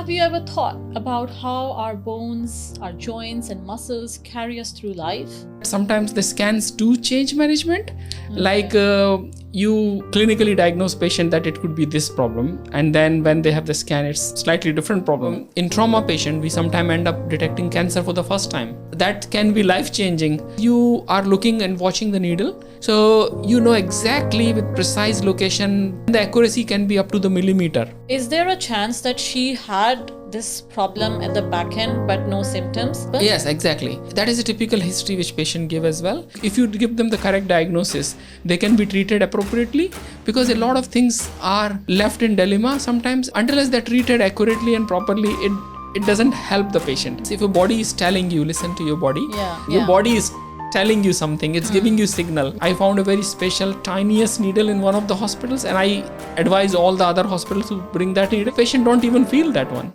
Have you ever thought about how our bones, our joints and muscles carry us through life? Sometimes the scans do change management. Like you clinically diagnose patient that it could be this problem, and then when they have the scan, it's slightly different problem. In trauma patient, we sometimes end up detecting cancer for the first time. That can be life-changing. You are looking and watching the needle, so you know exactly with precise location. The accuracy can be up to the millimeter. Is there a chance that she had this problem at the back end but no symptoms? Yes, exactly. That is a typical history which patient give as well. If you give them the correct diagnosis, they can be treated appropriately, because a lot of things are left in dilemma sometimes. Until they're treated accurately and properly, it doesn't help the patient. If your body is telling you, listen to your body. Your body is telling you something, it's giving you signal. I found a very special tiniest needle in one of the hospitals, and I advise all the other hospitals to bring that needle. Patient don't even feel that one.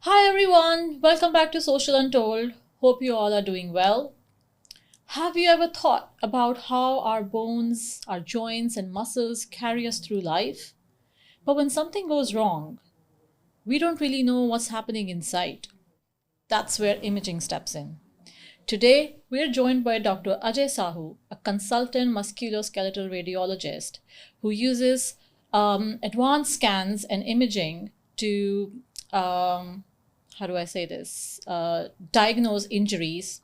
Hi everyone, welcome back to Social Untold. Hope you all are doing well. Have you ever thought about how our bones, our joints and muscles carry us through life? But when something goes wrong, we don't really know what's happening inside. That's where imaging steps in. Today, we're joined by Dr. Ajay Sahu, a consultant musculoskeletal radiologist who uses advanced scans and imaging to diagnose injuries,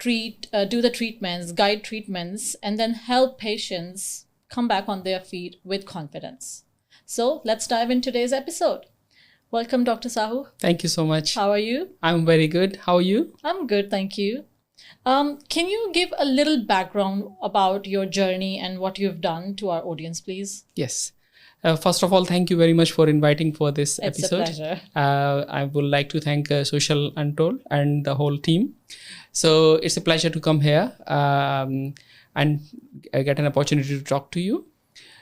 do the treatments, guide treatments, and then help patients come back on their feet with confidence. So let's dive in today's episode. Welcome, Dr. Sahu. Thank you so much. How are you? I'm very good. How are you? I'm good, thank you. Can you give a little background about your journey and what you've done to our audience, please? Yes. First of all, thank you very much for inviting for this episode. It's a pleasure. I would like to thank Social Untold and the whole team. So it's a pleasure to come here and get an opportunity to talk to you.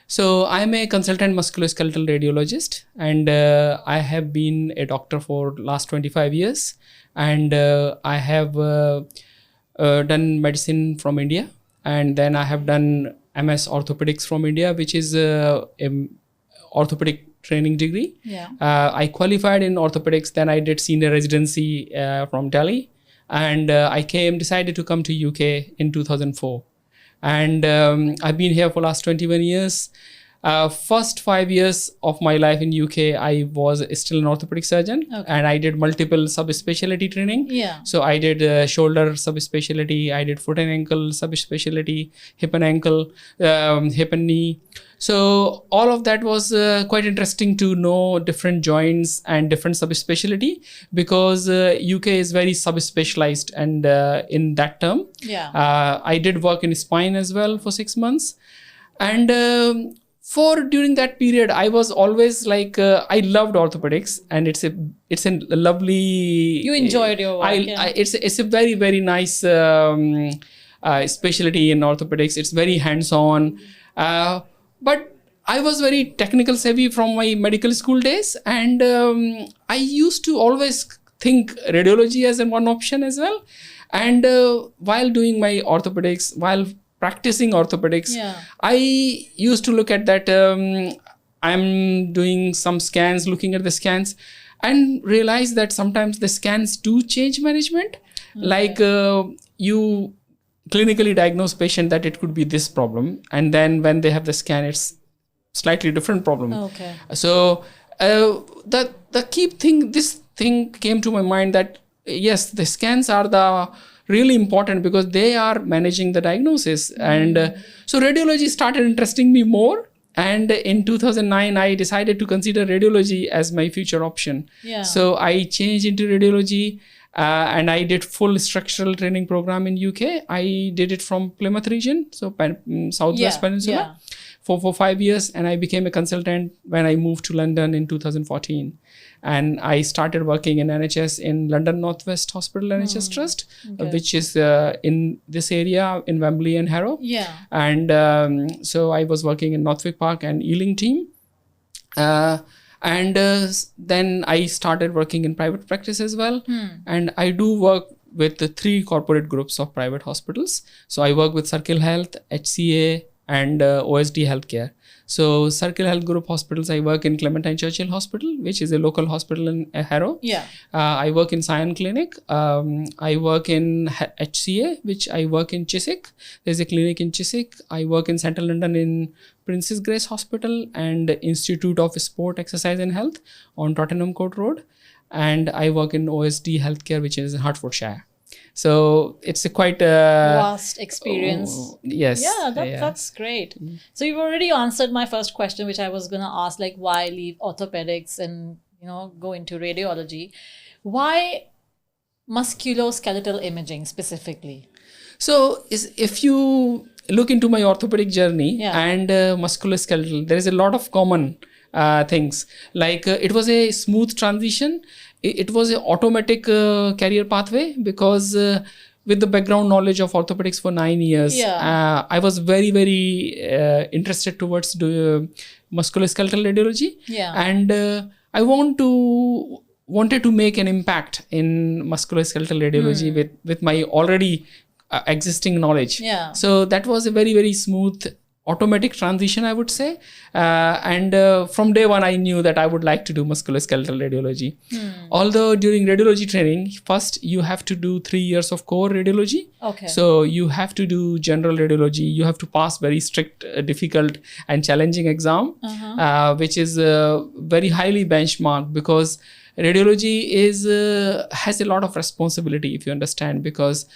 So I'm a consultant musculoskeletal radiologist, and I have been a doctor for last 25 years. And I have done medicine from India, and then I have done MS Orthopaedics from India, which is a orthopedic training degree. I qualified in orthopedics, then I did senior residency from Delhi, and I decided to come to UK in 2004. And I've been here for last 21 years. First 5 years of my life in UK, I was still an orthopedic surgeon, and I did multiple subspecialty training. So I did shoulder subspecialty, I did foot and ankle subspecialty, hip and ankle, hip and knee. So all of that was quite interesting to know different joints and different subspecialty, because UK is very subspecialized, and in that term, I did work in spine as well for 6 months. And during that period, I was always like, I loved orthopedics, and it's a lovely. You enjoyed your work. It's a very, very nice specialty in orthopedics. It's very hands-on. But I was very technical savvy from my medical school days, and I used to always think radiology as one option as well. And while doing my orthopedics, while practicing orthopedics, I used to look at that. I'm doing some scans, looking at the scans, and realize that sometimes the scans do change management. Like you clinically diagnose patient that it could be this problem, and then when they have the scan, it's slightly different problem. So the key thing, this thing came to my mind that yes, the scans are the really important, because they are managing the diagnosis. And so radiology started interesting me more. And in 2009, I decided to consider radiology as my future option. So I changed into radiology, and I did full structural training program in UK. I did it from Plymouth region, so Southwest Peninsula, for 5 years. And I became a consultant when I moved to London in 2014. And I started working in NHS in London Northwest Hospital NHS Trust, which is in this area in Wembley and Harrow. And so I was working in Northwick Park and Ealing team. And then I started working in private practice as well. And I do work with the 3 corporate groups of private hospitals. So I work with Circle Health, HCA, and OSD Healthcare. So Circle Health Group Hospitals, I work in Clementine Churchill Hospital, which is a local hospital in Harrow. Yeah. I work in Sion Clinic. I work in HCA, which I work in Chiswick. There's a clinic in Chiswick. I work in Central London in Princess Grace Hospital and Institute of Sport, Exercise and Health on Tottenham Court Road. And I work in OSD Healthcare, which is in Hertfordshire. So it's a quite vast experience. Yes. Yeah, that's great. So you've already answered my first question, which I was going to ask, like, why leave orthopedics and, go into radiology? Why musculoskeletal imaging specifically? So if you look into my orthopedic journey and musculoskeletal, there is a lot of common things. Like it was a smooth transition. It was an automatic career pathway because with the background knowledge of orthopedics for 9 years, I was very, very interested towards musculoskeletal radiology. Yeah. And I wanted to make an impact in musculoskeletal radiology with my already existing knowledge. Yeah. So that was a very, very smooth automatic transition, I would say. And from day one, I knew that I would like to do musculoskeletal radiology. Although during radiology training, first you have to do 3 years of core radiology. Okay. So you have to do general radiology. You have to pass very strict, difficult and challenging exam, which is very highly benchmarked because radiology has a lot of responsibility, if you understand, because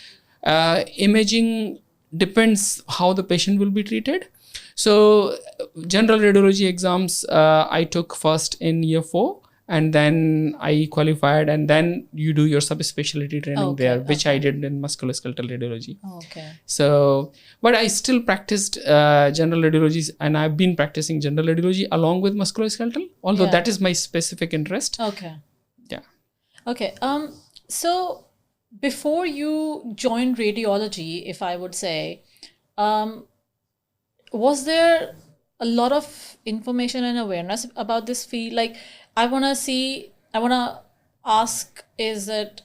imaging depends how the patient will be treated. So general radiology exams I took first in year 4 and then I qualified and then you do your subspecialty training there, which I did in musculoskeletal radiology. Okay. So, but I still practiced general radiology and I've been practicing general radiology along with musculoskeletal, although that is my specific interest. Okay. Yeah. Okay. So before you joined radiology, if I would say, was there a lot of information and awareness about this field? Like, I want to ask, is that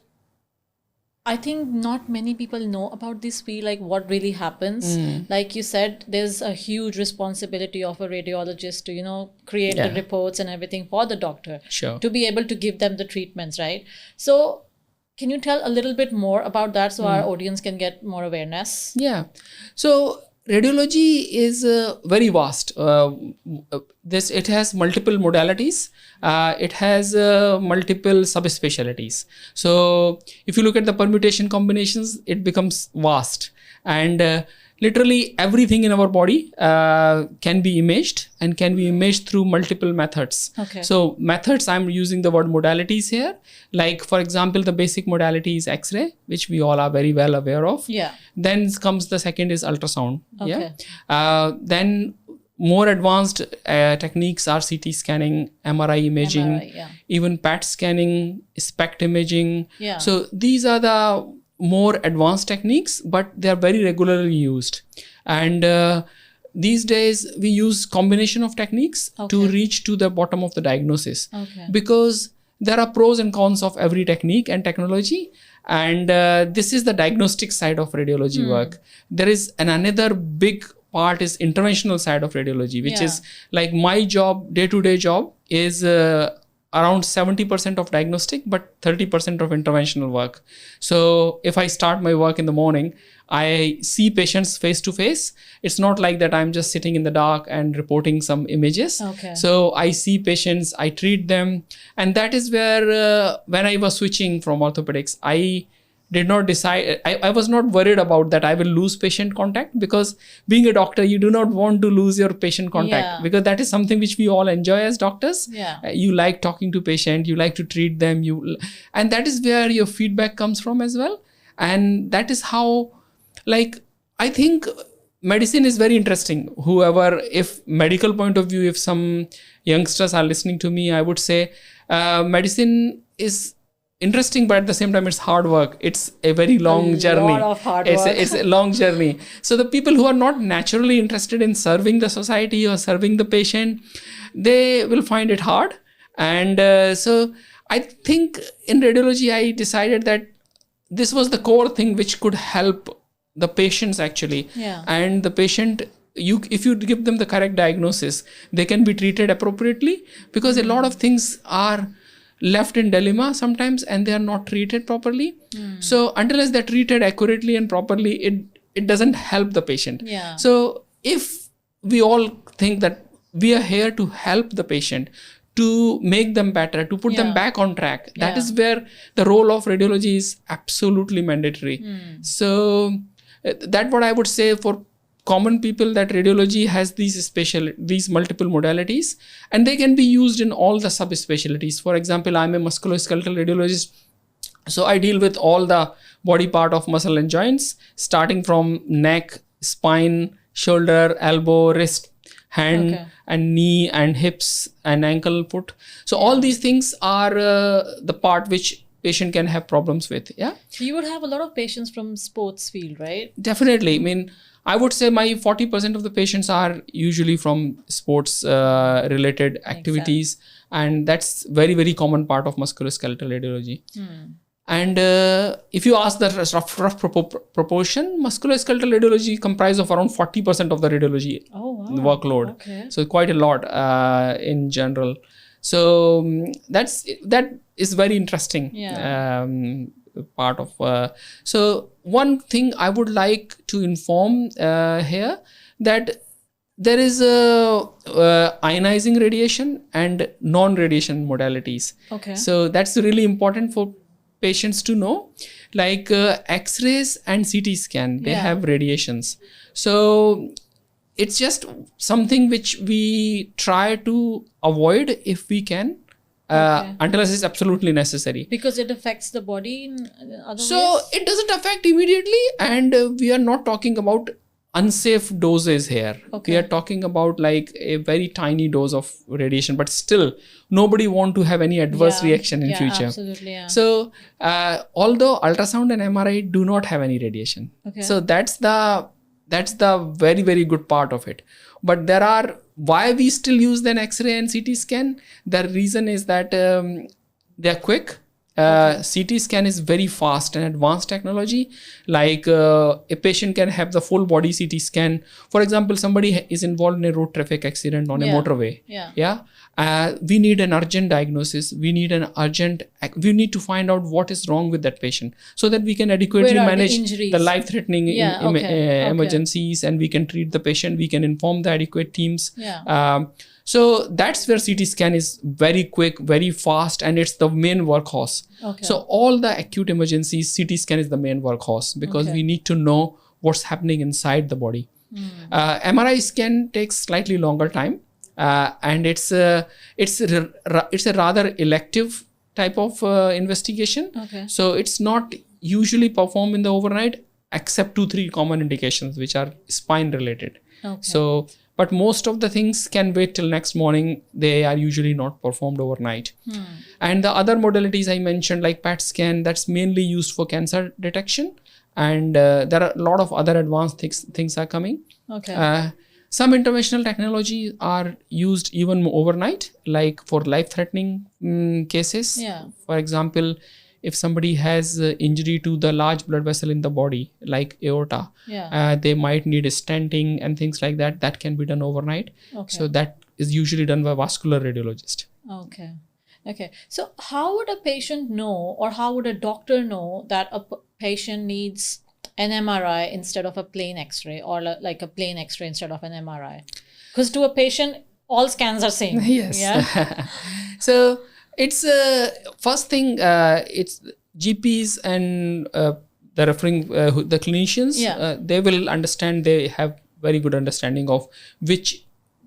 I think not many people know about this field, like what really happens. Like you said, there's a huge responsibility of a radiologist to, create the reports and everything for the doctor. Sure. To be able to give them the treatments, right? So can you tell a little bit more about that so our audience can get more awareness? Yeah. So radiology is very vast. It has multiple modalities. It has multiple subspecialties. So if you look at the permutation combinations, it becomes vast. And literally everything in our body can be imaged and can be imaged through multiple methods. Okay. So methods, I'm using the word modalities here. Like, for example, the basic modality is X-ray, which we all are very well aware of. Yeah. Then comes the second is ultrasound. Okay. Yeah. Then more advanced techniques are CT scanning, MRI imaging, even PET scanning, SPECT imaging. Yeah. So these are the more advanced techniques, but they are very regularly used. And these days we use combination of techniques to reach to the bottom of the diagnosis. Because there are pros and cons of every technique and technology. And this is the diagnostic side of radiology work. There is another big part is interventional side of radiology, which is like my job, day-to-day job is around 70% of diagnostic, but 30% of interventional work. So if I start my work in the morning, I see patients face to face. It's not like that I'm just sitting in the dark and reporting some images. So I see patients, I treat them. And that is where, when I was switching from orthopedics, I did not decide, I was not worried about that I will lose patient contact, because being a doctor, you do not want to lose your patient contact because that is something which we all enjoy as doctors. You like talking to patient, you like to treat them, and that is where your feedback comes from as well. And that is how, like, I think medicine is very interesting. Whoever, if medical point of view, if some youngsters are listening to me, I would say medicine is interesting, but at the same time it's hard work. It's a very long journey. A lot of hard work. It's a long journey. So the people who are not naturally interested in serving the society or serving the patient, they will find it hard. And so I think in radiology I decided that this was the core thing which could help the patients actually. And the patient if you give them the correct diagnosis, they can be treated appropriately, because a lot of things are left in dilemma sometimes and they are not treated properly. So until they're treated accurately and properly, it doesn't help the patient. So if we all think that we are here to help the patient, to make them better, to put them back on track, that is where the role of radiology is absolutely mandatory. So that's what I would say for common people, that radiology has these multiple modalities, and they can be used in all the subspecialties. For example, I'm a musculoskeletal radiologist, so I deal with all the body part of muscle and joints, starting from neck, spine, shoulder, elbow, wrist, hand, and knee, and hips, and ankle, foot. So all these things are the part which patient can have problems with. So you would have a lot of patients from sports field, right? Definitely. I mean, I would say my 40% of the patients are usually from sports related activities, and that's very, very common part of musculoskeletal radiology. And if you ask the rough proportion, musculoskeletal radiology comprises of around 40% of the radiology workload. So quite a lot in general. So that is very interesting part of. So one thing I would like to inform here, that there is ionizing radiation and non-radiation modalities. So that's really important for patients to know. Like X-rays and CT scan, they have radiations. So it's just something which we try to avoid if we can, until it's absolutely necessary. Because it affects the body in other ways? So it doesn't affect immediately, and we are not talking about unsafe doses here. We are talking about like a very tiny dose of radiation, but still nobody want to have any adverse reaction in future. So although ultrasound and MRI do not have any radiation, so that's the very, very good part of it. But there are, why we still use then X-ray and CT scan, the reason is that they're quick. CT scan is very fast and advanced technology. Like a patient can have the full body CT scan. For example, somebody is involved in a road traffic accident on a motorway. We need an urgent diagnosis. We need to find out what is wrong with that patient, so that we can adequately manage the life-threatening emergencies, and we can treat the patient. We can inform the adequate teams. So that's where CT scan is very quick, very fast, and it's the main workhorse. So all the acute emergencies, CT scan is the main workhorse, because we need to know what's happening inside the body. MRI scan takes slightly longer time, and it's a rather elective type of investigation. So it's not usually performed in the overnight, except 2-3 common indications which are spine related. So but most of the things can wait till next morning. They are usually not performed overnight. And the other modalities I mentioned, like PET scan, that's mainly used for cancer detection. And there are a lot of other advanced things are coming. Some interventional technologies are used even overnight, like for life-threatening cases. For example, if somebody has injury to the large blood vessel in the body, like aorta, they might need a stenting and things like that. That can be done overnight. So that is usually done by vascular radiologist. So how would a patient know, or how would a doctor know that a patient needs an MRI instead of a plain X-ray, or like a plain X-ray instead of an MRI? Because to a patient, all scans are same. So it's first thing, it's GPs and the referring the clinicians. They will understand. They have very good understanding of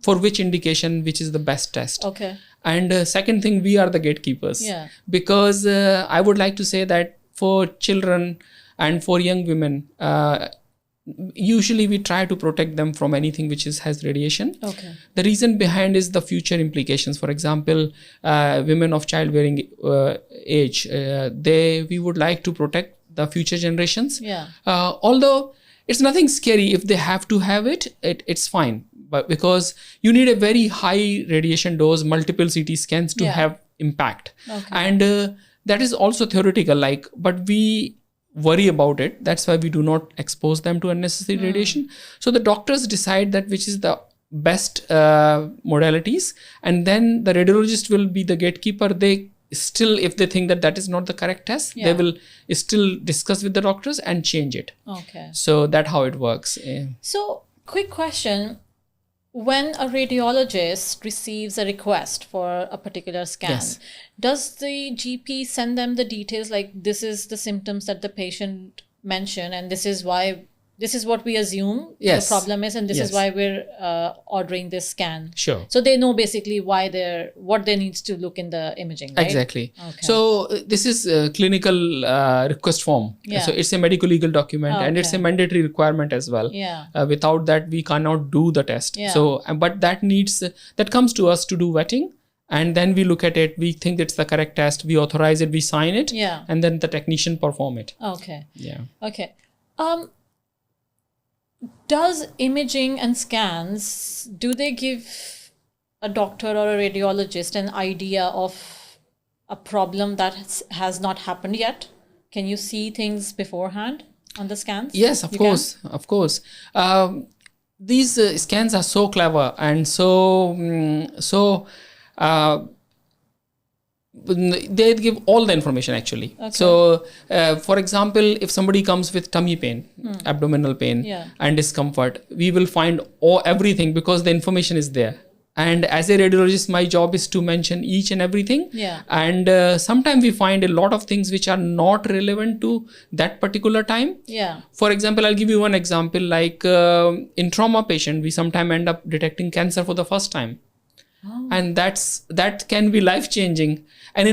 for which indication which is the best test. And second thing, we are the gatekeepers. Because I would like to say that for children and for young women, usually we try to protect them from anything which has radiation. The reason behind is the future implications. For example, women of childbearing age, we would like to protect the future generations. Although it's nothing scary if they have to have it's fine. But because you need a very high radiation dose, multiple CT scans to have impact. And that is also theoretical. But worry about it. That's why we do not expose them to unnecessary radiation. So the doctors decide that which is the best modalities, and then the radiologist will be the gatekeeper. They still, if they think that that is not the correct test, they will still discuss with the doctors and change it. Okay. So that's how it works. So, quick question. When a radiologist receives a request for a particular scan, Yes. does the GP send them the details like this is the symptoms that the patient mentioned and this is what we assume Yes. the problem is, and this is Yes. why we're ordering this scan? Sure. So they know basically what they needs to look in the imaging, right? Exactly. Okay. So this is a clinical request form. Yeah. So it's a medical legal document, and it's a Okay. mandatory requirement as well. Yeah. Without that, we cannot do the test. Yeah. So, but that comes to us to do vetting, and then we look at it. We think it's the correct test. We authorize it. We sign it. Yeah. And then the technician perform it. Okay. Yeah. Okay. Does imaging and scans, do they give a doctor or a radiologist an idea of a problem that has not happened yet? Can you see things beforehand on the scans? Yes, of course. Of course. These scans are so clever and they give all the information actually. Okay. So, for example, if somebody comes with tummy pain, abdominal pain, Yeah. and discomfort, we will find everything because the information is there. And as a radiologist, my job is to mention each and everything. Yeah. And sometimes we find a lot of things which are not relevant to that particular time. Yeah. For example, I'll give you one example. Like in trauma patient, we sometimes end up detecting cancer for the first time. Oh. And that can be life changing. And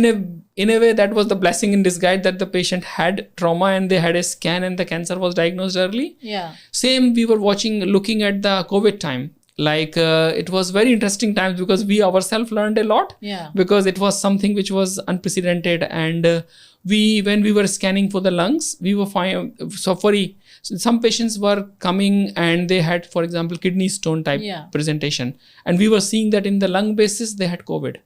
in a way, that was the blessing in disguise, that the patient had trauma and they had a scan and the cancer was diagnosed early. Yeah. Same, we were looking at the COVID time. Like it was very interesting times because we ourselves learned a lot. Yeah. Because it was something which was unprecedented. And when we were scanning for the lungs, we were fine. So some patients were coming and they had, for example, kidney stone type presentation. And we were seeing that in the lung basis, they had COVID.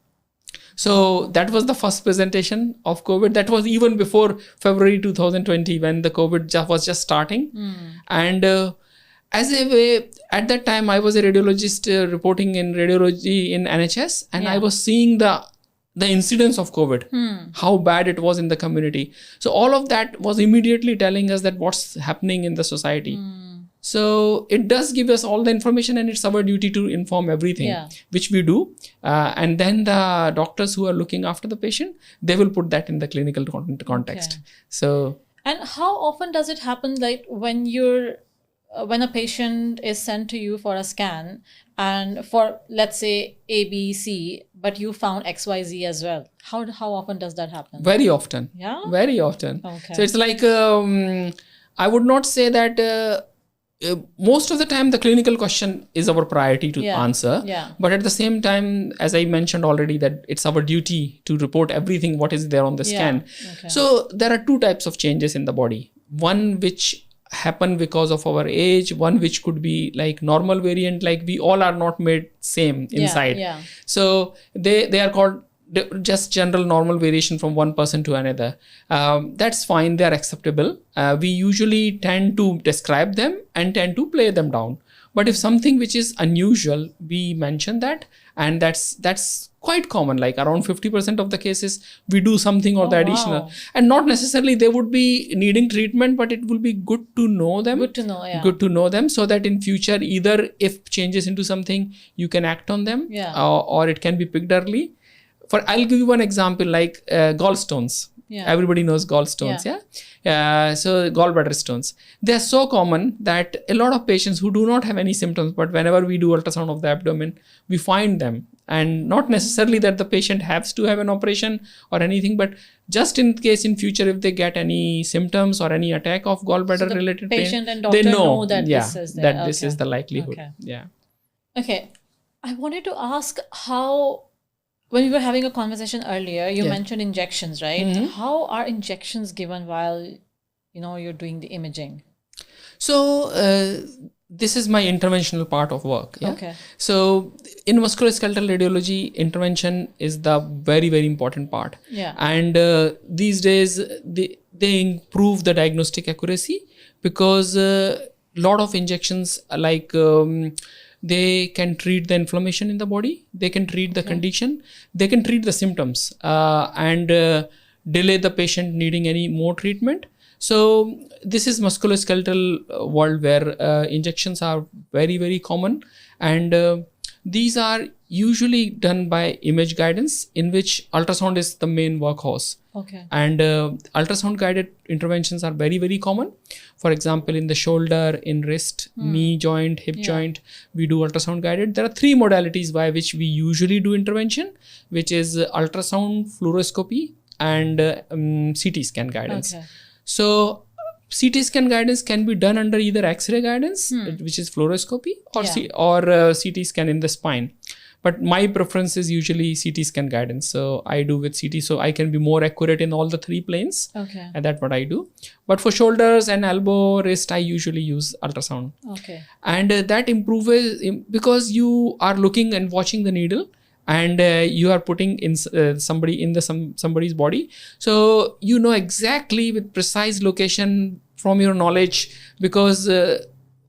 So that was the first presentation of COVID. That was even before February 2020 when the COVID was just starting. And as a way, at that time, I was a radiologist reporting in radiology in NHS. And I was seeing the incidence of COVID, how bad it was in the community. So all of that was immediately telling us that what's happening in the society. So it does give us all the information, and it's our duty to inform everything, which we do. And then the doctors who are looking after the patient, they will put that in the clinical context. Okay. So. And how often does it happen, like when a patient is sent to you for a scan and for, let's say, ABC, but you found XYZ as well? How often does that happen? Very often. Yeah? Very often. Okay. So it's like, I would not say that most of the time the clinical question is our priority to answer. Yeah. But at the same time, as I mentioned already, that it's our duty to report everything what is there on the scan. Okay. So there are two types of changes in the body. One which happen because of our age, one which could be like normal variant, like we all are not made same inside. Yeah. So they are called just general normal variation from one person to another. That's fine, they're acceptable. We usually tend to describe them and tend to play them down. But if something which is unusual, we mention that, and that's quite common. Like around 50% of the cases, we do something or the additional. Wow. And not necessarily they would be needing treatment, but it will be good to know them. Good to know, yeah. Good to know them, so that in future, either if changes into something, you can act on them, or it can be picked early. I'll give you one example, like gallstones. Yeah. Everybody knows gallstones, so gallbladder stones. They are so common that a lot of patients who do not have any symptoms, but whenever we do ultrasound of the abdomen, we find them. And not necessarily that the patient has to have an operation or anything, but just in case in future, if they get any symptoms or any attack of gallbladder related pain, patient and doctor know that this is there. That this is the likelihood. Okay. Yeah. Okay. I wanted to ask how, when we were having a conversation earlier, you mentioned injections, right? Mm-hmm. How are injections given while, you're doing the imaging? So this is my interventional part of work. Yeah? Okay. So in musculoskeletal radiology, intervention is the very, very important part. Yeah. And these days, they improve the diagnostic accuracy because a lot of injections like they can treat the inflammation in the body, they can treat the condition, they can treat the symptoms and delay the patient needing any more treatment. So this is musculoskeletal world where injections are very, very common, and these are usually done by image guidance, in which ultrasound is the main workhorse. Okay. And ultrasound guided interventions are very, very common. For example, in the shoulder, in wrist, knee joint, hip joint, we do ultrasound guided. There are 3 modalities by which we usually do intervention, which is ultrasound, fluoroscopy, and CT scan guidance. Okay. So CT scan guidance can be done under either X-ray guidance, which is fluoroscopy, or CT scan in the spine. But my preference is usually CT scan guidance. So I do with CT, so I can be more accurate in all the 3 planes. Okay. And that's what I do. But for shoulders and elbow, wrist, I usually use ultrasound. Okay. And that improves because you are looking and watching the needle, and you are putting in somebody's body, so you know exactly with precise location from your knowledge, because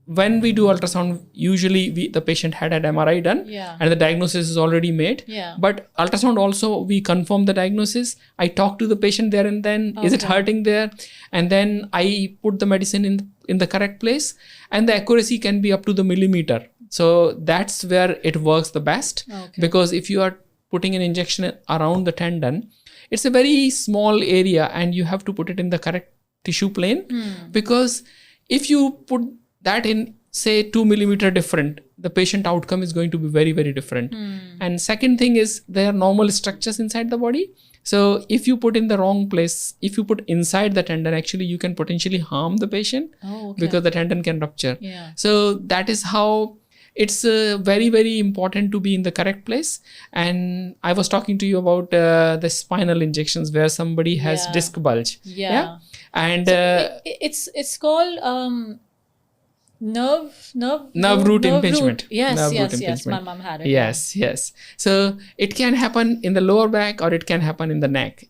when we do ultrasound, usually the patient had an MRI done, and the diagnosis is already made. But ultrasound also, we confirm the diagnosis. I talk to the patient there and then, is it hurting there? And then I put the medicine in the correct place, and the accuracy can be up to the millimeter. So that's where it works the best, because if you are putting an injection around the tendon, it's a very small area and you have to put it in the correct tissue plane, because if you put that in, say, 2 millimeter different, the patient outcome is going to be very, very different. And second thing is, there are normal structures inside the body. So if you put in the wrong place, if you put inside the tendon, actually you can potentially harm the patient, because the tendon can rupture. So that is how it's very, very important to be in the correct place. And I was talking to you about the spinal injections where somebody has disc bulge. And so it's called nerve root impingement. Yes. My mom had it. Yes. So it can happen in the lower back, or it can happen in the neck.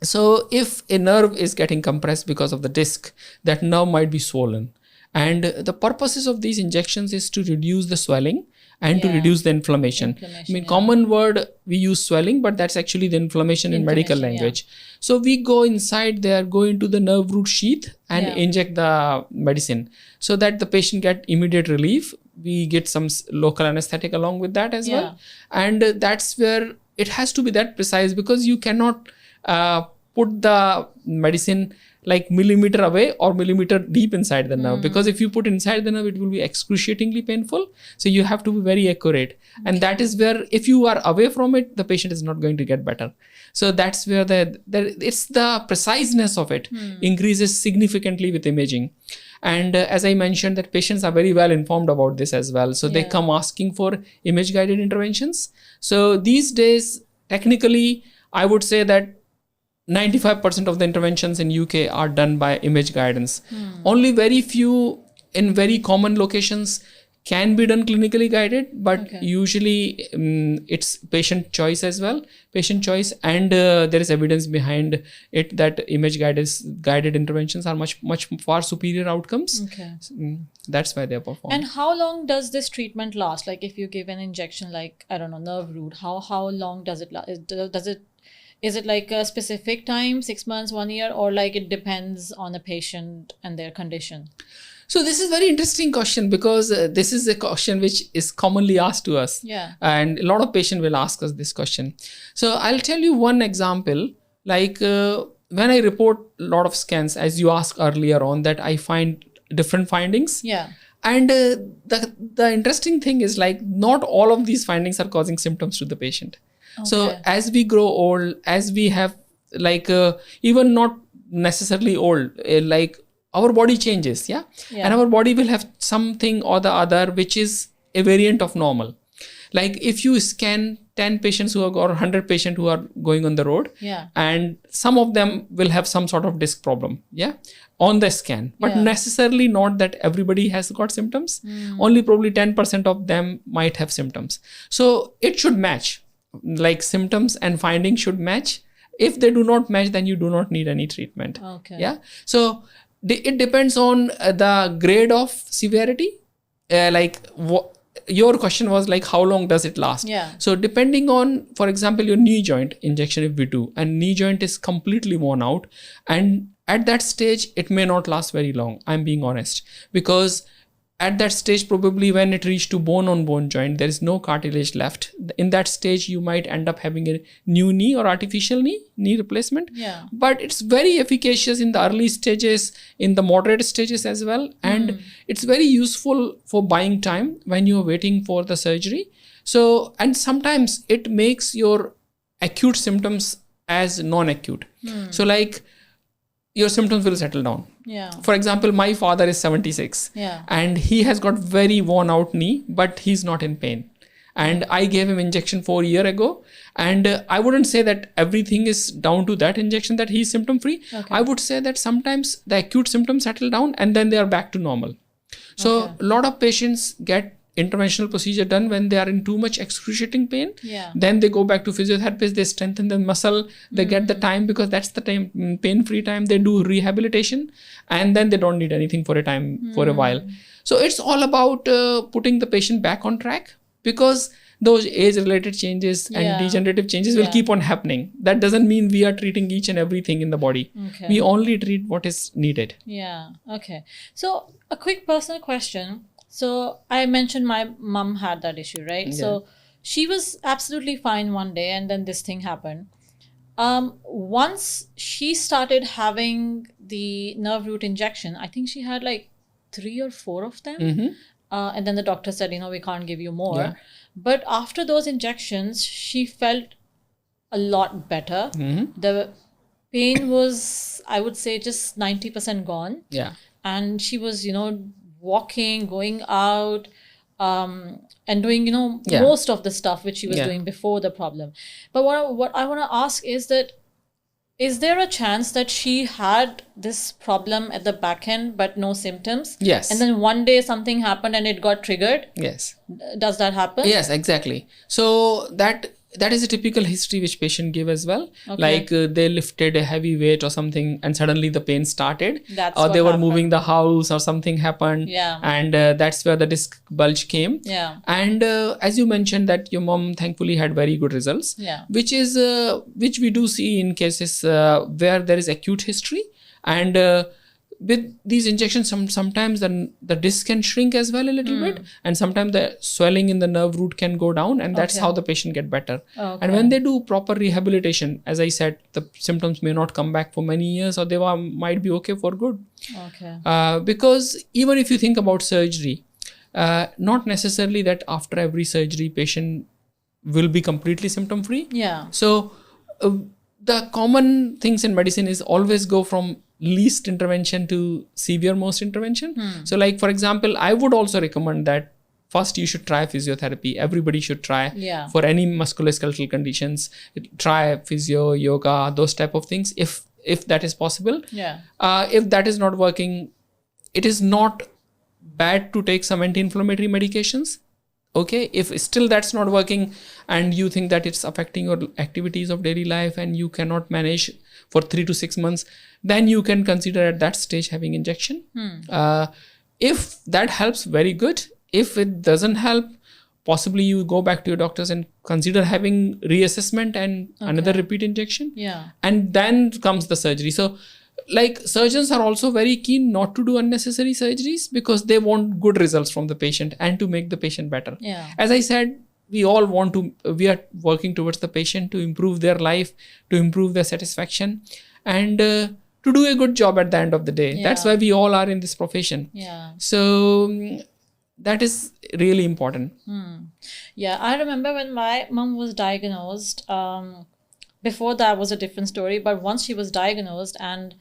So if a nerve is getting compressed because of the disc, that nerve might be swollen. And the purposes of these injections is to reduce the swelling and to reduce the inflammation. I mean, common word, we use swelling, but that's actually the inflammation in medical language. So we go inside there, go into the nerve root sheath and inject the medicine, so that the patient get immediate relief. We get some local anesthetic along with that as well. And that's where it has to be that precise, because you cannot put the medicine like millimeter away or millimeter deep inside the nerve, because if you put inside the nerve, it will be excruciatingly painful. So you have to be very accurate. And that is where, if you are away from it, the patient is not going to get better. So that's where it's the preciseness of it increases significantly with imaging. And as I mentioned, that patients are very well informed about this as well. So they come asking for image guided interventions. So these days, technically, I would say that 95% of the interventions in UK are done by image guidance. Only very few in very common locations can be done clinically guided, but usually it's patient choice as well. Patient choice, and there is evidence behind it that image guided interventions are much far superior outcomes. That's why they are performed. And how long does this treatment last? Like if you give an injection, like, I don't know, nerve root, how long does it last? Is it like a specific time, 6 months, 1 year, or like it depends on the patient and their condition? So this is very interesting question, because this is a question which is commonly asked to us. And a lot of patients will ask us this question. So I'll tell you one example. Like when I report a lot of scans, as you asked earlier on, that I find different findings. And the interesting thing is, like, not all of these findings are causing symptoms to the patient. So as we grow old, as we have like even not necessarily old, like our body changes, and our body will have something or the other which is a variant of normal. Like if you scan 10 patients who are, or 100 patients who are going on the road. Yeah. And some of them will have some sort of disc problem. Yeah. On the scan, but necessarily not that everybody has got symptoms. Only probably 10% of them might have symptoms. So it should match, like symptoms and findings should match. If they do not match, then you do not need any treatment. Okay. Yeah. So it depends on the grade of severity. Your question was like, how long does it last? Yeah. So depending on, for example, your knee joint injection, if we do, and knee joint is completely worn out, and at that stage, it may not last very long. I'm being honest, because at that stage, probably when it reached to bone on bone joint, there is no cartilage left. In that stage, you might end up having a new knee or artificial knee replacement. Yeah. But it's very efficacious in the early stages, in the moderate stages as well. And it's very useful for buying time when you're waiting for the surgery. So, and sometimes it makes your acute symptoms as non-acute. So like, your symptoms will settle down. Yeah. For example, my father is 76 and he has got very worn out knee, but he's not in pain. And I gave him injection 4 years ago. And I wouldn't say that everything is down to that injection, that he's symptom free. Okay. I would say that sometimes the acute symptoms settle down and then they are back to normal. So a lot of patients get interventional procedure done when they are in too much excruciating pain. Yeah. Then they go back to physiotherapist, they strengthen the muscle, they get the time, because that's the time, pain-free time. They do rehabilitation and then they don't need anything for a time, for a while. So it's all about putting the patient back on track, because those age-related changes and degenerative changes will keep on happening. That doesn't mean we are treating each and everything in the body. Okay. We only treat what is needed. Yeah. Okay. So a quick personal question. So I mentioned my mom had that issue, right? Yeah. So she was absolutely fine one day and then this thing happened. Once she started having the nerve root injection, I think she had like 3 or 4 of them. And then the doctor said, we can't give you more. Yeah. But after those injections, she felt a lot better. The pain was, I would say, just 90% gone. Yeah. And she was, walking, going out, and doing, most of the stuff which she was doing before the problem. But what I want to ask is that, is there a chance that she had this problem at the back end but no symptoms? Yes. And then one day something happened and it got triggered? Yes. Does that happen? Yes, exactly. So that is a typical history which patient give as well. Okay. Like they lifted a heavy weight or something and suddenly the pain started. That's or what they were happened. moving the house or something happened. Yeah. And that's where the disc bulge came. Yeah. And as you mentioned that your mom thankfully had very good results. Yeah. Which which we do see in cases where there is acute history. And with these injections, sometimes the disc can shrink as well a little bit, and sometimes the swelling in the nerve root can go down, and that's how the patient get better. Okay. And when they do proper rehabilitation, as I said, the symptoms may not come back for many years, or they might be okay for good. Okay. Because even if you think about surgery, not necessarily that after every surgery patient will be completely symptom free. Yeah. So the common things in medicine is always go from least intervention to severe most intervention. So like, for example, I would also recommend that first you should try physiotherapy. Everybody should try. Yeah. For any musculoskeletal conditions, try physio, yoga, those type of things if that is possible. Yeah. If that is not working, it is not bad to take some anti-inflammatory medications. Okay, if still that's not working and you think that it's affecting your activities of daily life and you cannot manage for 3 to 6 months, then you can consider at that stage having injection. If that helps, very good. If it doesn't help, possibly you go back to your doctors and consider having reassessment and another repeat injection. Yeah. And then comes the surgery. So like surgeons are also very keen not to do unnecessary surgeries because they want good results from the patient and to make the patient better. Yeah. As I said, we all want to, we are working towards the patient to improve their life, to improve their satisfaction, and to do a good job at the end of the day. Yeah. That's why we all are in this profession. Yeah. So that is really important. Yeah. I remember when my mom was diagnosed, before that was a different story, but once she was diagnosed and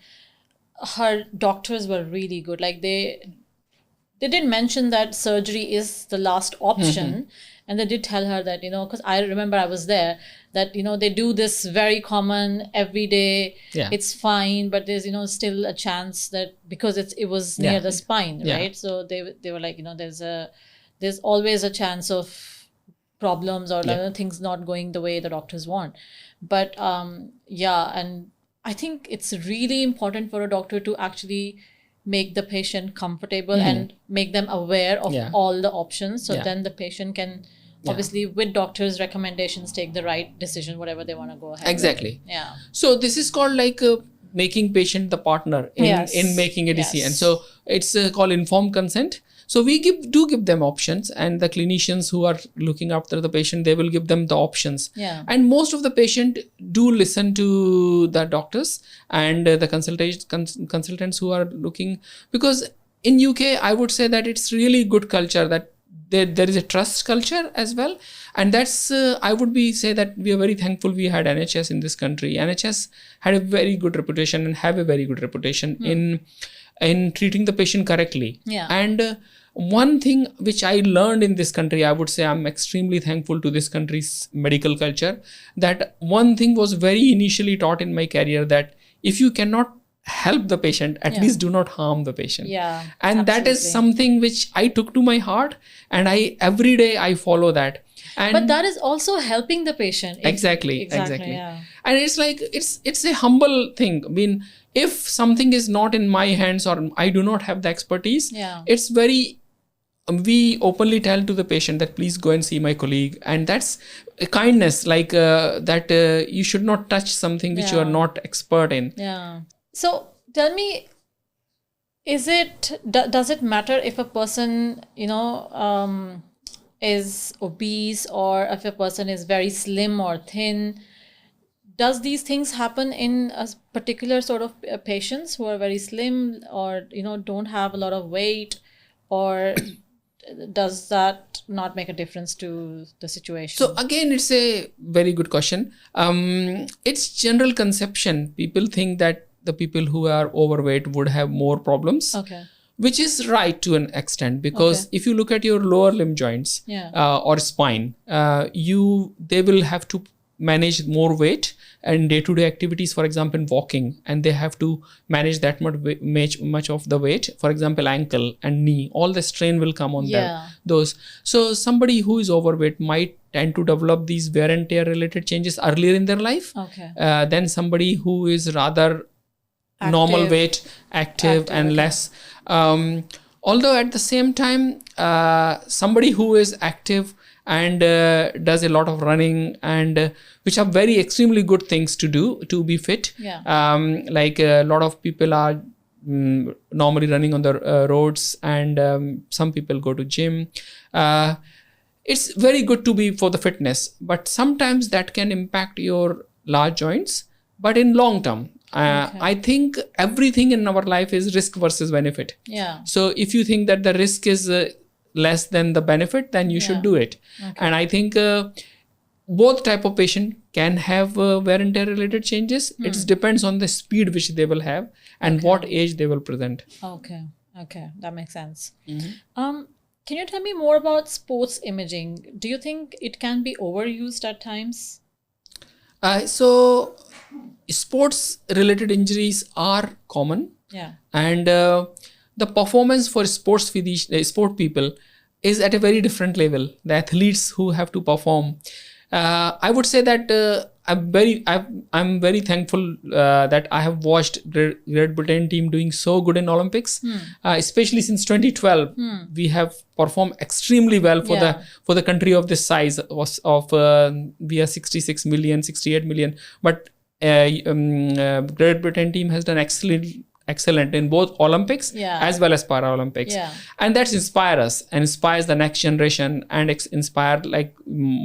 her doctors were really good. Like they did mention that surgery is the last option. And they did tell her that, because I remember I was there, that, they do this very common every day. Yeah. It's fine, but there's, still a chance that because it was near the spine, Yeah. right? So they were like, there's always a chance of problems or things not going the way the doctors want. But and I think it's really important for a doctor to actually make the patient comfortable and make them aware of all the options. So then the patient can obviously with doctors' recommendations take the right decision, whatever they want to go ahead Exactly. with. Yeah. So this is called like making patient the partner in making a decision. So it's called informed consent. So we do give them options, and the clinicians who are looking after the patient, they will give them the options. Yeah. And most of the patient do listen to the doctors and the consultants who are looking, because in UK, I would say that it's really good culture, that there is a trust culture as well. And that's, I would say that we are very thankful we had NHS in this country. NHS had a very good reputation and have a very good reputation in treating the patient correctly. Yeah. And one thing which I learned in this country, I would say I'm extremely thankful to this country's medical culture, that one thing was very initially taught in my career, that if you cannot help the patient, at least do not harm the patient. Yeah. And that is something which I took to my heart, and every day I follow that. But that is also helping the patient. Exactly. Yeah. And it's like, it's a humble thing. I mean, if something is not in my hands or I do not have the expertise, it's very, we openly tell to the patient that please go and see my colleague. And that's a kindness, like that you should not touch something which you are not expert in. Yeah. So tell me, does it matter if a person, is obese, or if a person is very slim or thin? Does these things happen in a particular sort of patients who are very slim or, don't have a lot of weight, or does that not make a difference to the situation? So again, it's a very good question. It's general conception. People think that the people who are overweight would have more problems. Okay. Which is right to an extent, because if you look at your lower limb joints or spine, they will have to manage more weight and day-to-day activities, for example, walking, and they have to manage that much of the weight. For example, ankle and knee, all the strain will come on those. So somebody who is overweight might tend to develop these wear and tear related changes earlier in their life than somebody who is rather normal weight, active and less. Although at the same time, somebody who is active and does a lot of running, and which are very extremely good things to do to be fit. Like a lot of people are normally running on the roads, and some people go to gym. It's very good to be for the fitness, but sometimes that can impact your large joints. But in long term, I think everything in our life is risk versus benefit. So if you think that the risk is less than the benefit, then you should do it. And I think both type of patient can have wear and tear related changes. It depends on the speed which they will have and what age they will present. Okay, that makes sense. Can you tell me more about sports imaging? Do you think it can be overused at times? So sports related injuries are common. And the performance for sport people is at a very different level. The athletes who have to perform, I would say that I'm very thankful that I have watched Great Britain team doing so good in Olympics, especially since 2012. We have performed extremely well for the country of this size we are 66 million, 68 million, but Great Britain team has done excellent in both Olympics as well as Paralympics. And that inspires the next generation, and inspire like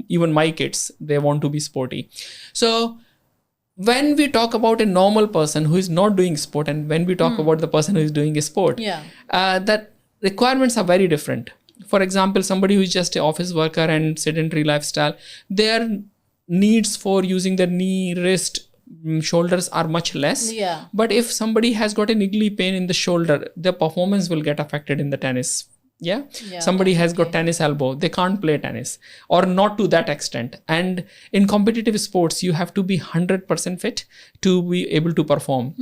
even my kids, they want to be sporty. So when we talk about a normal person who is not doing sport, and when we talk about the person who is doing a sport, that requirements are very different. For example, somebody who is just an office worker and sedentary lifestyle, their needs for using their knee, wrist, shoulders are much less. But if somebody has got a niggly pain in the shoulder, their performance will get affected in the tennis Yeah, Yeah, somebody has got definitely. tennis elbow, they can't play tennis, or not to that extent. And in competitive sports, you have to be 100% fit to be able to perform.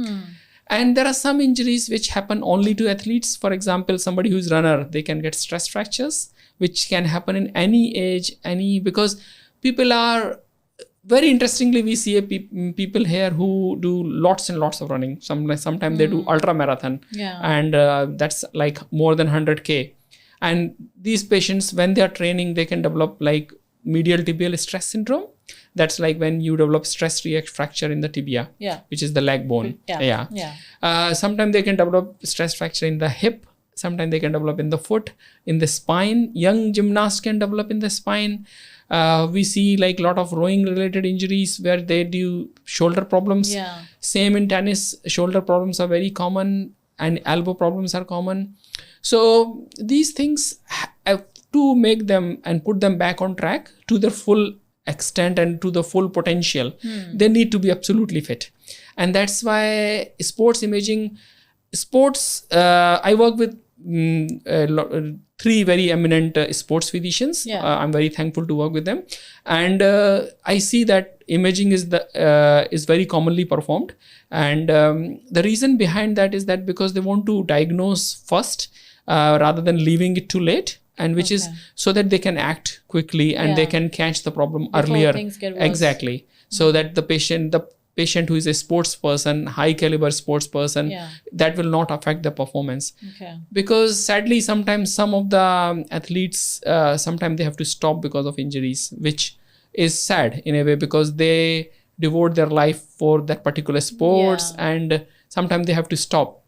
And there are some injuries which happen only to athletes. For example, somebody who's runner, they can get stress fractures, which can happen in any age, because people are very interestingly, we see people here who do lots and lots of running. Sometimes they do ultra marathon, Yeah. and that's like more than 100K. And these patients, when they are training, they can develop like medial tibial stress syndrome. That's like when you develop stress fracture in the tibia, Yeah. which is the leg bone. Yeah. Sometimes they can develop stress fracture in the hip. Sometimes they can develop in the foot, in the spine. Young gymnasts can develop in the spine. We see like a lot of rowing related injuries where they do shoulder problems. Yeah. Same in tennis, shoulder problems are very common and elbow problems are common. So these things have to make them and put them back on track to their full extent and to the full potential. They need to be absolutely fit. And that's why sports imaging, I work with three very eminent sports physicians. Yeah. I'm very thankful to work with them, and I see that imaging is very commonly performed. And the reason behind that is that because they want to diagnose first rather than leaving it too late, and which is so that they can act quickly and they can catch the problem Before earlier. things get worse. Exactly. So that the patient who is a sports person, high caliber sports person, that will not affect the performance. Okay. Because sadly, sometimes some of the athletes, sometimes they have to stop because of injuries, which is sad in a way, because they devote their life for that particular sports, and sometimes they have to stop.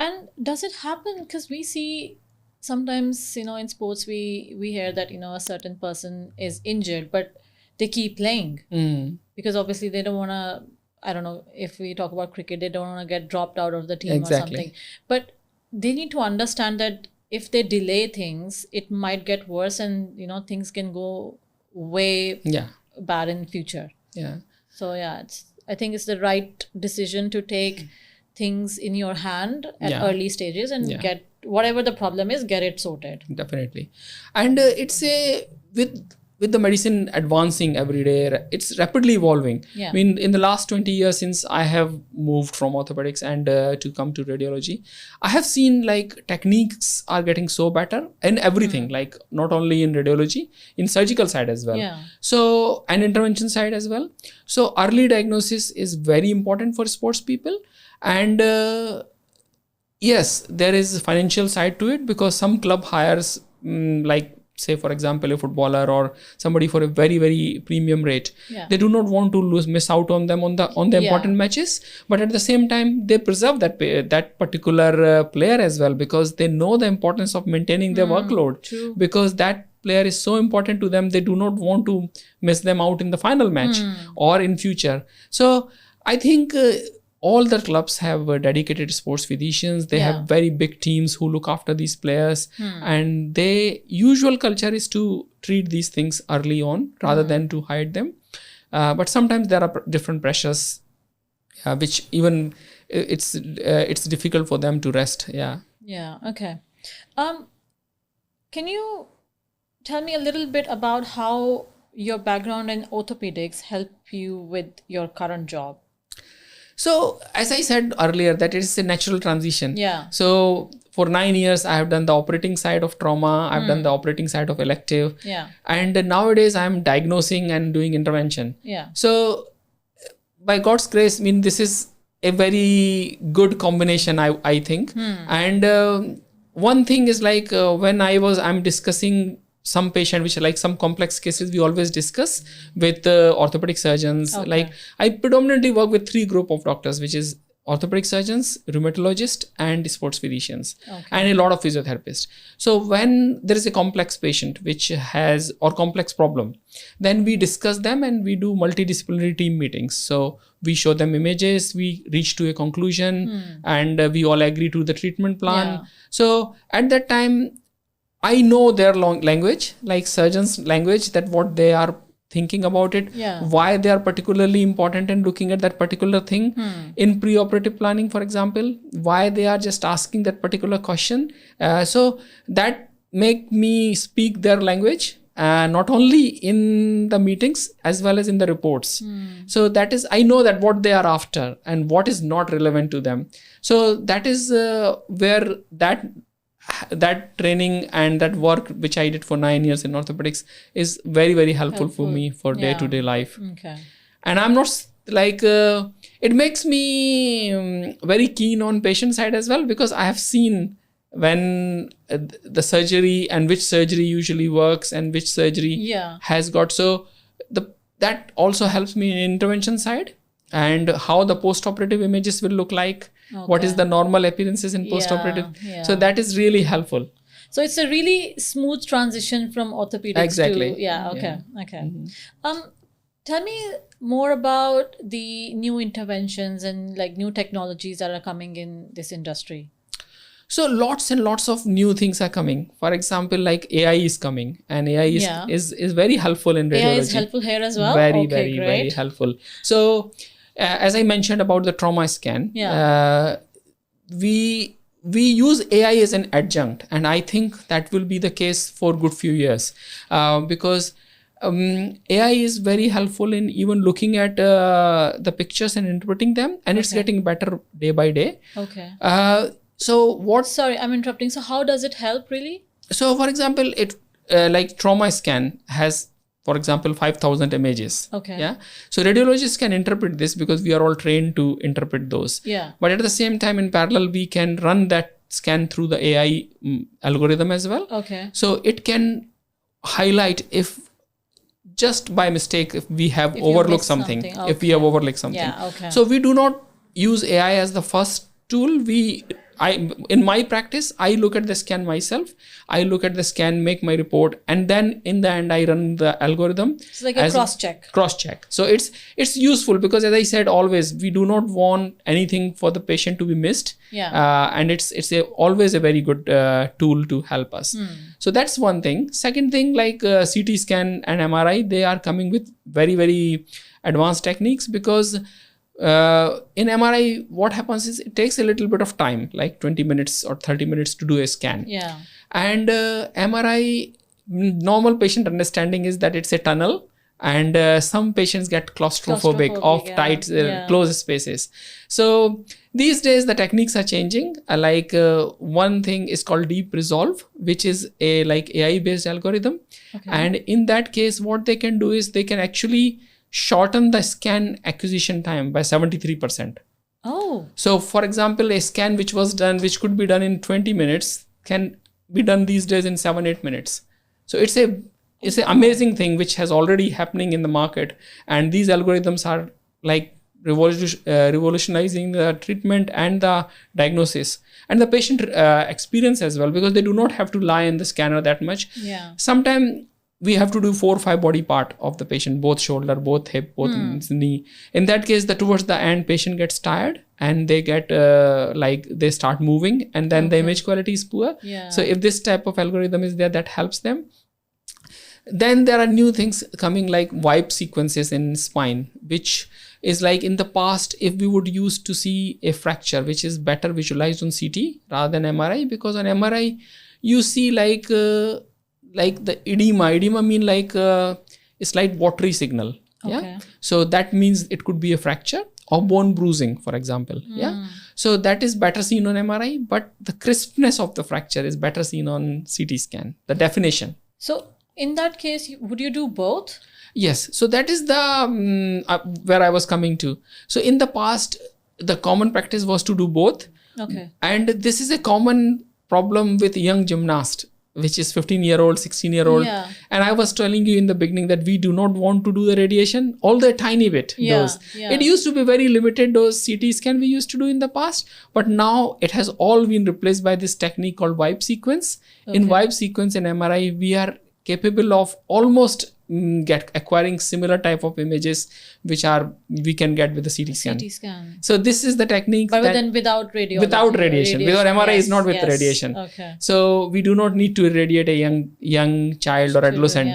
And does it happen? Because we see sometimes, in sports, we hear that, a certain person is injured, but they keep playing because obviously they don't want to, I don't know, if we talk about cricket, they don't want to get dropped out of the team or something. But they need to understand that if they delay things, it might get worse, and, things can go way bad in future. Yeah. So, I think it's the right decision to take things in your hand at early stages and get whatever the problem is, get it sorted. Definitely. And it's with the medicine advancing every day, it's rapidly evolving. Yeah. I mean, in the last 20 years since I have moved from orthopedics and to come to radiology, I have seen like techniques are getting so better in everything, like not only in radiology, in surgical side as well. Yeah. So, and intervention side as well. So early diagnosis is very important for sports people. And yes, there is a financial side to it, because some club hires like, say for example, a footballer or somebody for a very, very premium rate. They do not want to miss out on them on the important matches, but at the same time they preserve that particular player as well, because they know the importance of maintaining their workload. True. Because that player is so important to them, they do not want to miss them out in the final match or in future. So I think all the clubs have dedicated sports physicians. They have very big teams who look after these players, and their usual culture is to treat these things early on rather than to hide them. But sometimes there are different pressures, which even it's difficult for them to rest. Yeah. Okay. Can you tell me a little bit about how your background in orthopedics helped you with your current job? So, as I said earlier, that it's a natural transition. Yeah. So, for 9 years, I have done the operating side of trauma. I've done the operating side of elective. Yeah. And nowadays, I'm diagnosing and doing intervention. Yeah. So, by God's grace, I mean, this is a very good combination, I think. And one thing is like when I'm discussing some patient, which are like some complex cases, we always discuss with orthopedic surgeons. Okay. Like I predominantly work with 3 group of doctors, which is orthopedic surgeons, rheumatologists, and sports physicians, and a lot of physiotherapists. So when there is a complex patient which has or complex problem, then we discuss them and we do multidisciplinary team meetings. So we show them images, we reach to a conclusion, and we all agree to the treatment plan. Yeah. So at that time, I know their language, like surgeons' language, that what they are thinking about it, why they are particularly important in looking at that particular thing in pre-operative planning, for example, why they are just asking that particular question. So that make me speak their language, not only in the meetings as well as in the reports. So that is, I know that what they are after and what is not relevant to them. So that is where that training and that work which I did for 9 years in orthopedics is very, very helpful for me for day-to-day life. Okay. And I'm not like, it makes me very keen on patient side as well, because I have seen when the surgery and which surgery usually works and which surgery has got. So that also helps me in intervention side, and how the post-operative images will look like. What is the normal appearances in post-operative. So that is really helpful. So it's a really smooth transition from orthopedics to okay. Tell me more about the new interventions and like new technologies that are coming in this industry. So lots and lots of new things are coming. For example, like AI is coming, and AI is very helpful in radiology. AI is helpful here as well? Very helpful. So as I mentioned about the trauma scan, we use AI as an adjunct, and I think that will be the case for a good few years, because AI is very helpful in even looking at the pictures and interpreting them, and it's getting better day by day. Sorry, I'm interrupting. So how does it help really? So for example, it like trauma scan has, for example, 5,000 images. So radiologists can interpret this because we are all trained to interpret those. But at the same time, in parallel, we can run that scan through the AI algorithm as well. So it can highlight if just by mistake, if we have overlooked something, if we have overlooked something. So we do not use AI as the first tool. In my practice, I look at the scan myself. I look at the scan, make my report, and then in the end, I run the algorithm. It's like a cross-check. So it's useful because, as I said, always we do not want anything for the patient to be missed. And it's always a very good tool to help us. So that's one thing. Second thing, like CT scan and MRI, they are coming with very, very advanced techniques, because in MRI, what happens is it takes a little bit of time, like 20 minutes or 30 minutes to do a scan. And MRI, normal patient understanding is that it's a tunnel, and some patients get claustrophobic of tight, closed spaces. So these days, the techniques are changing. One thing is called deep resolve, which is a like AI-based algorithm. And in that case, what they can do is they can actually shorten the scan acquisition time by 73%. So for example, a scan which could be done in 20 minutes can be done these days in 7-8 minutes. So it's an amazing thing which has already happening in the market, and these algorithms are like revolutionizing the treatment and the diagnosis and the patient experience as well, because they do not have to lie in the scanner that much. Sometimes we have to do 4 or 5 body part of the patient, both shoulder, both hip, both knee. In that case, towards the end, patient gets tired and they get they start moving, and then the image quality is poor. So if this type of algorithm is there, that helps them. Then there are new things coming like wipe sequences in spine, which is like in the past, if we would use to see a fracture, which is better visualized on CT rather than MRI, because on MRI, you see like the edema mean like a slight watery signal. So that means it could be a fracture or bone bruising, for example. So that is better seen on MRI, but the crispness of the fracture is better seen on CT scan, the definition. So in that case, would you do both? Yes. So that is the where I was coming to. So in the past, the common practice was to do both. And this is a common problem with young gymnasts, which is 15-year-old, 16-year-old. And I was telling you in the beginning that we do not want to do the radiation, although a tiny bit dose. It used to be very limited dose CT scan we used to do in the past, but now it has all been replaced by this technique called wipe sequence. In wipe sequence in MRI, we are capable of almost acquiring similar type of images which we can get with the CT scan. So this is the technique. But then without radiology. Without radiation. Because MRI is not with radiation. So we do not need to irradiate a young child or adolescent.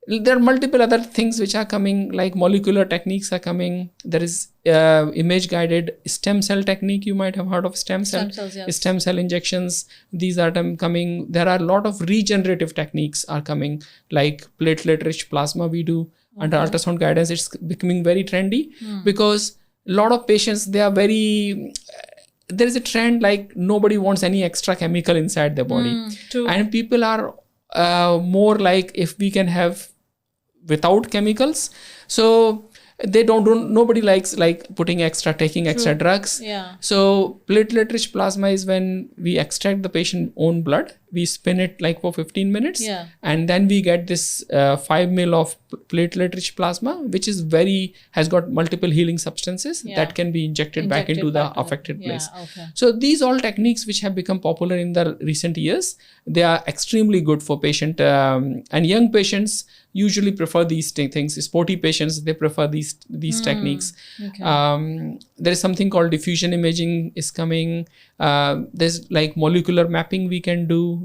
There are multiple other things which are coming, like molecular techniques are coming. There is image guided stem cell technique. You might have heard of stem cells, yes. Stem cell injections. These are coming. There are a lot of regenerative techniques are coming, like platelet rich plasma we do under ultrasound guidance. It's becoming very trendy because a lot of patients, they are very, there is a trend like nobody wants any extra chemical inside their body. True. And people are more like, if we can have without chemicals. So they don't nobody likes like putting extra, taking extra drugs. Yeah. So platelet rich plasma is when we extract the patient's own blood, we spin it like for 15 minutes, and then we get this 5 ml of platelet rich plasma, which is has got multiple healing substances that can be injected back into the affected place. So these all techniques which have become popular in the recent years, they are extremely good for patient, and young patients usually prefer these things. Sporty patients, they prefer these techniques. There is something called diffusion imaging is coming. There's like molecular mapping we can do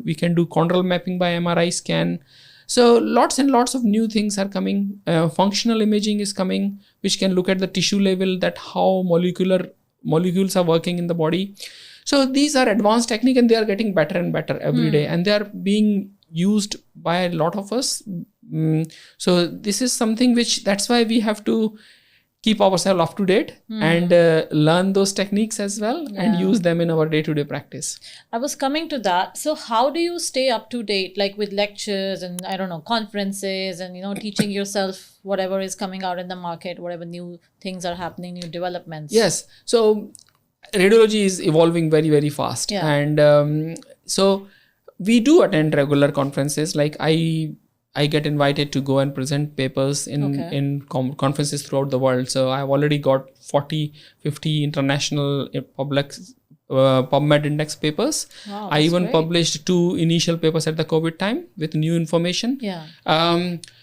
chondral mapping by MRI scan. So lots and lots of new things are coming. Functional imaging is coming, which can look at the tissue level, that how molecules are working in the body. So these are advanced technique, and they are getting better and better every day, and they are being used by a lot of us. So this is something which, that's why we have to keep ourselves up to date and learn those techniques as well and use them in our day-to-day practice. I was coming to that. So how do you stay up to date, like with lectures and I don't know, conferences and, teaching yourself whatever is coming out in the market, whatever new things are happening, new developments? Yes. So radiology is evolving very, very fast. And so we do attend regular conferences. Like I get invited to go and present papers in conferences throughout the world. So I've already got 40, 50 international PubMed index papers. Wow, I even great. published 2 initial papers at the COVID time with new information.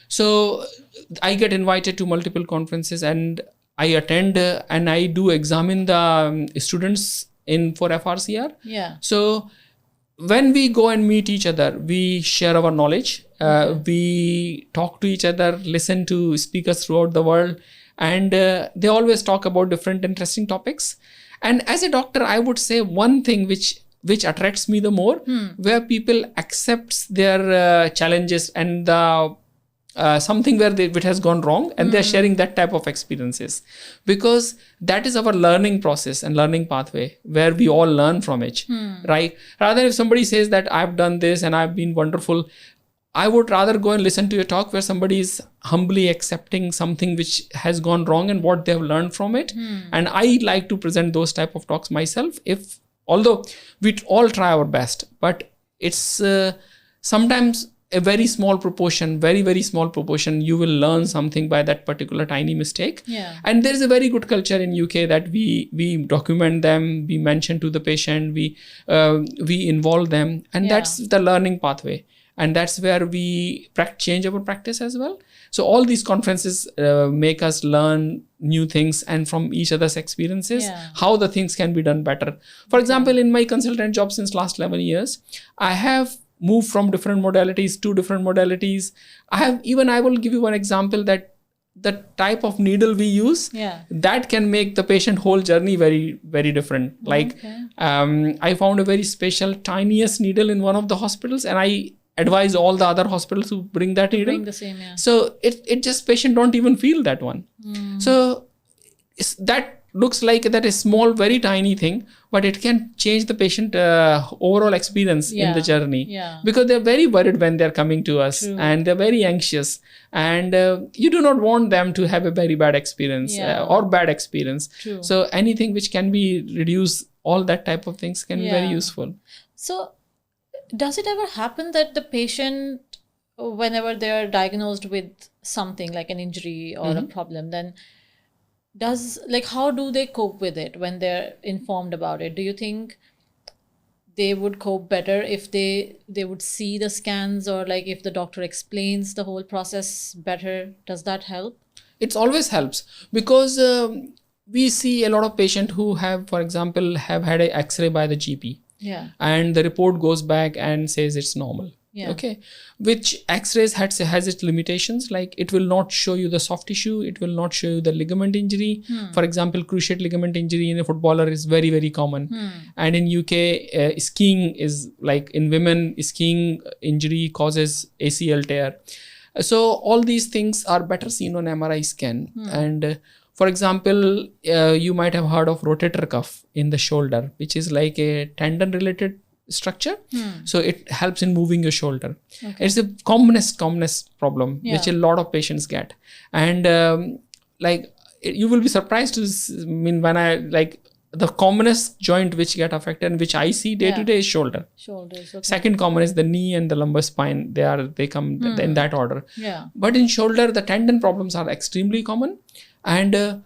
So I get invited to multiple conferences, and I attend and I do examine the students for FRCR. So when we go and meet each other, we share our knowledge. We talk to each other, listen to speakers throughout the world, and they always talk about different interesting topics. And as a doctor, I would say one thing which attracts me the more, where people accepts their challenges and the something where it has gone wrong, and they're sharing that type of experiences, because that is our learning process and learning pathway where we all learn from it, right? Rather, if somebody says that I've done this and I've been wonderful, I would rather go and listen to a talk where somebody is humbly accepting something which has gone wrong and what they have learned from it. And I like to present those type of talks myself. Although we all try our best, but it's sometimes a very small proportion, very, very small proportion, you will learn something by that particular tiny mistake. And there's a very good culture in UK that we document them, we mention to the patient, we involve them, and that's the learning pathway. And that's where we change our practice as well. So all these conferences make us learn new things, and from each other's experiences, how the things can be done better. For example, in my consultant job since last 11 years, I have moved from different modalities to different modalities. I will give you one example, that the type of needle we use, that can make the patient whole journey very, very different. I found a very special, tiniest needle in one of the hospitals, and I advise all the other hospitals to bring that needle. Bring the same, So it just, patient don't even feel that one. So that looks like that is small, very tiny thing, but it can change the patient overall experience in the journey. Because they're very worried when they're coming to us, and they're very anxious, and you do not want them to have a very bad experience or bad experience. So anything which can be reduce all that type of things can be very useful. So does it ever happen that the patient, whenever they're diagnosed with something like an injury or a problem, then how do they cope with it when they're informed about it? Do you think they would cope better if they would see the scans, or like if the doctor explains the whole process better? Does that help? It always helps, because we see a lot of patients who have, for example, have had an X-ray by the GP. And the report goes back and says it's normal. Yeah. Okay, which X-rays has its limitations. Like it will not show you the soft tissue, it will not show you the ligament injury. For example, cruciate ligament injury in a footballer is very, very common. And in UK, skiing is like in women, skiing injury causes ACL tear. So all these things are better seen on MRI scan. And for example, you might have heard of rotator cuff in the shoulder, which is like a tendon related structure. So it helps in moving your shoulder. It's the commonest problem which a lot of patients get. And you will be surprised to when I like the commonest joint which get affected and which I see day to day is shoulders. Okay. Second common is the knee and the lumbar spine. They come in that order. But in shoulder, the tendon problems are extremely common, and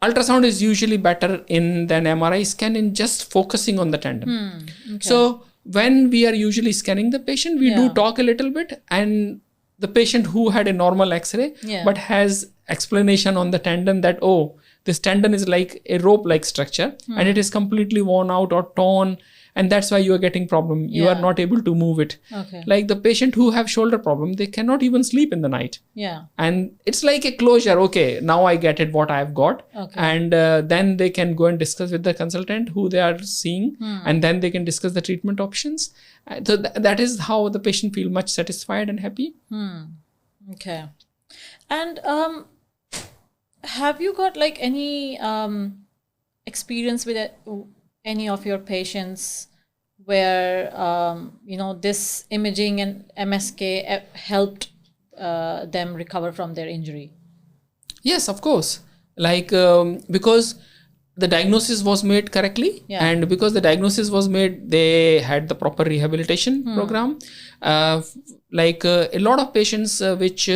ultrasound is usually better than MRI scan in just focusing on the tendon. So when we are usually scanning the patient, we do talk a little bit, and the patient who had a normal X-ray but has explanation on the tendon that, oh, this tendon is like a rope-like structure and it is completely worn out or torn, and that's why you are getting problem. You are not able to move it. Like the patient who have shoulder problem, they cannot even sleep in the night. And it's like a closure. Okay, now I get it what I've got. And then they can go and discuss with the consultant who they are seeing, and then they can discuss the treatment options. So that is how the patient feel much satisfied and happy. Okay. And have you got like any experience with any of your patients where this imaging and MSK helped them recover from their injury? Yes, of course. Like because the diagnosis was made correctly, and because the diagnosis was made, they had the proper rehabilitation program. A lot of patients which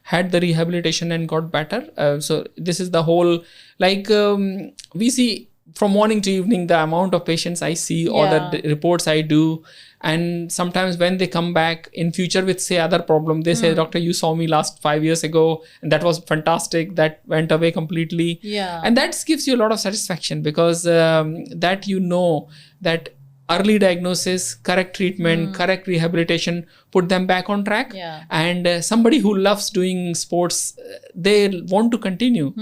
had the rehabilitation and got better. So this is the whole, we see from morning to evening the amount of patients I see or the reports I do. And sometimes when they come back in future with say other problem, they say, doctor, you saw me last 5 years ago and that was fantastic, that went away completely. And that gives you a lot of satisfaction, because that that early diagnosis, correct treatment, correct rehabilitation put them back on track. And somebody who loves doing sports, they want to continue.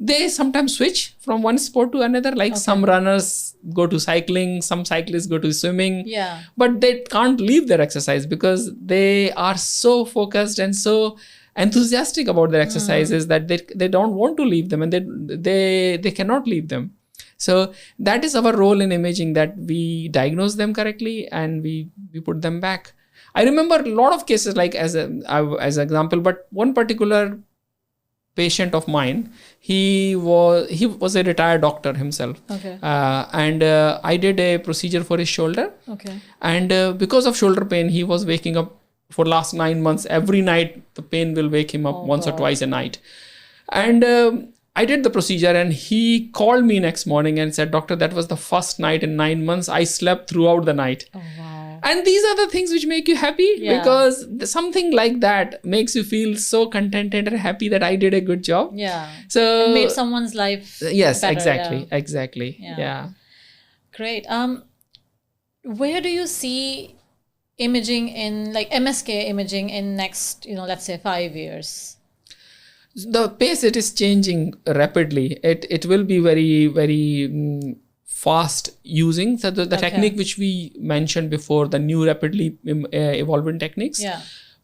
They sometimes switch from one sport to another, like some runners go to cycling, some cyclists go to swimming, but they can't leave their exercise because they are so focused and so enthusiastic about their exercises that they don't want to leave them, and they cannot leave them. So that is our role in imaging, that we diagnose them correctly and we put them back. I remember a lot of cases, like as an example, but one particular patient of mine, he was a retired doctor himself. And I did a procedure for his shoulder. And because of shoulder pain, he was waking up for last 9 months. Every night, the pain will wake him up once or twice a night. And I did the procedure, and he called me next morning and said, doctor, that was the first night in 9 months. I slept throughout the night. And these are the things which make you happy, because something like that makes you feel so contented and happy that I did a good job. So it made someone's life better, exactly. Great. Where do you see imaging in, like MSK imaging in next, let's say 5 years? The pace it is changing rapidly. It will be very, very fast using. So the technique which we mentioned before, the new rapidly evolving techniques,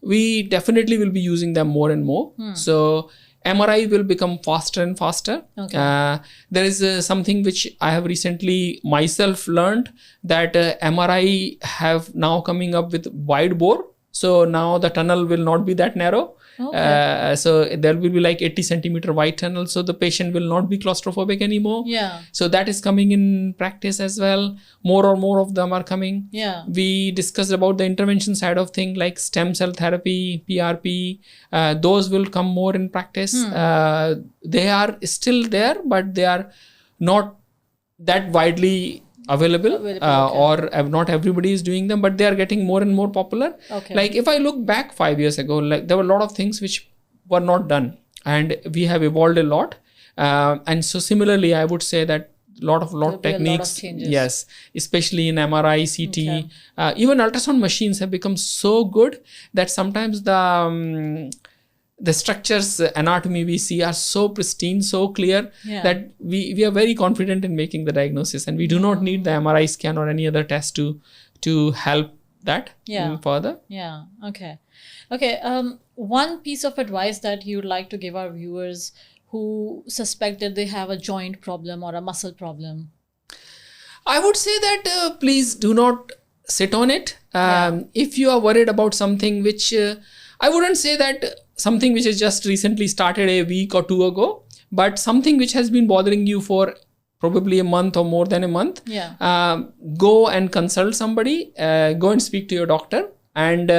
we definitely will be using them more and more. So MRI will become faster and faster. There is something which I have recently myself learned, that MRI have now coming up with wide bore. So now the tunnel will not be that narrow. So there will be like 80 centimeter wide tunnel, so the patient will not be claustrophobic anymore. So that is coming in practice as well. More and more of them are coming. We discussed about the intervention side of thing, like stem cell therapy, PRP. Those will come more in practice. They are still there, but they are not that widely available, or not everybody is doing them, but they are getting more and more popular. Like if I look back 5 years ago, like there were a lot of things which were not done, and we have evolved a lot. And so similarly, I would say that There'll be a lot of techniques. changes. Yes, especially in MRI, CT, Okay. even ultrasound machines have become so good that sometimes the structures, anatomy we see are so pristine, so clear Yeah. that we are very confident in making the diagnosis, and we do not need the MRI scan or any other test to help that further. Yeah. Okay. One piece of advice that you'd like to give our viewers who suspect that they have a joint problem or a muscle problem. I would say that please do not sit on it. If you are worried about something which I wouldn't say that something which has just recently started a week or two ago, but something which has been bothering you for probably a month or more than a month, go and consult somebody, go and speak to your doctor, and